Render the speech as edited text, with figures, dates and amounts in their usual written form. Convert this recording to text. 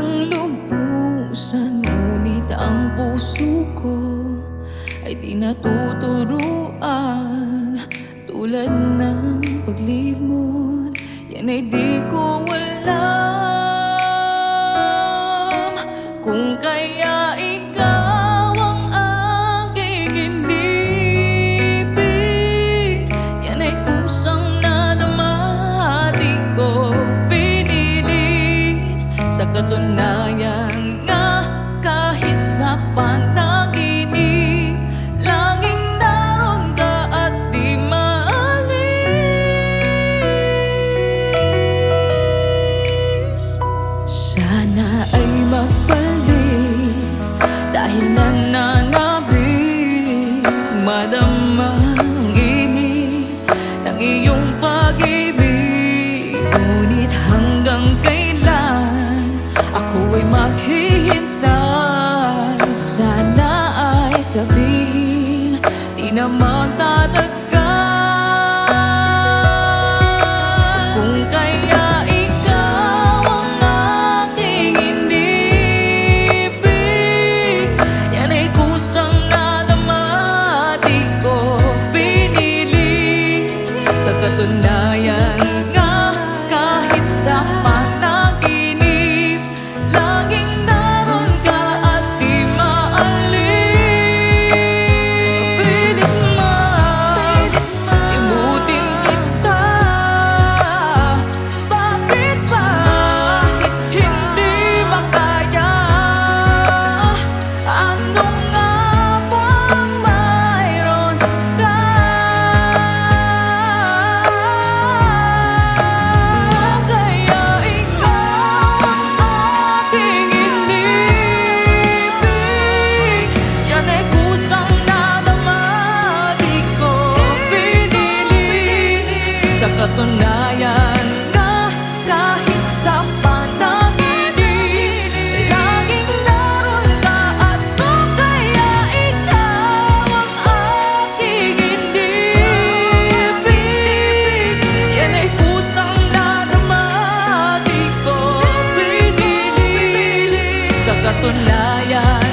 ng lubusan, ngunit ang puso ko ay di natuturuan. Tulad ng paglimot, yan ay di ko alam. Kung kaya ikaw ang aking inibig, yan ay kusang nadama, di ko pinilit. Sa katunayan nga, kahit sa panaginip, laging naroon ka at di maalis. Sana ay magbalik, dahil nananabik, madama ang init ng iyong pag-ibig. Ngunit hanggang kailan ako ay maghihintay? Sana ay sabihin, di na magtatagal. Kung kaya ikaw ang aking inibig, yan ay kusang nadama, di ko pinili. Sa katunayan nga, kahit sa panaginip, laging naroon ka at di maalis. Pilit man limutin kita, bakit ba hindi makaya? Ano nga bang mayroon ka? Kaya ikaw ang aking inibig, yan ay kusang nadama, di ko pinili. Sa katunayan nga, kahit sa panaginip, laging naroon ka at kung kaya ikaw ang aking inibig, yan ay kusang nadama, di ko pinili. Sa katunayan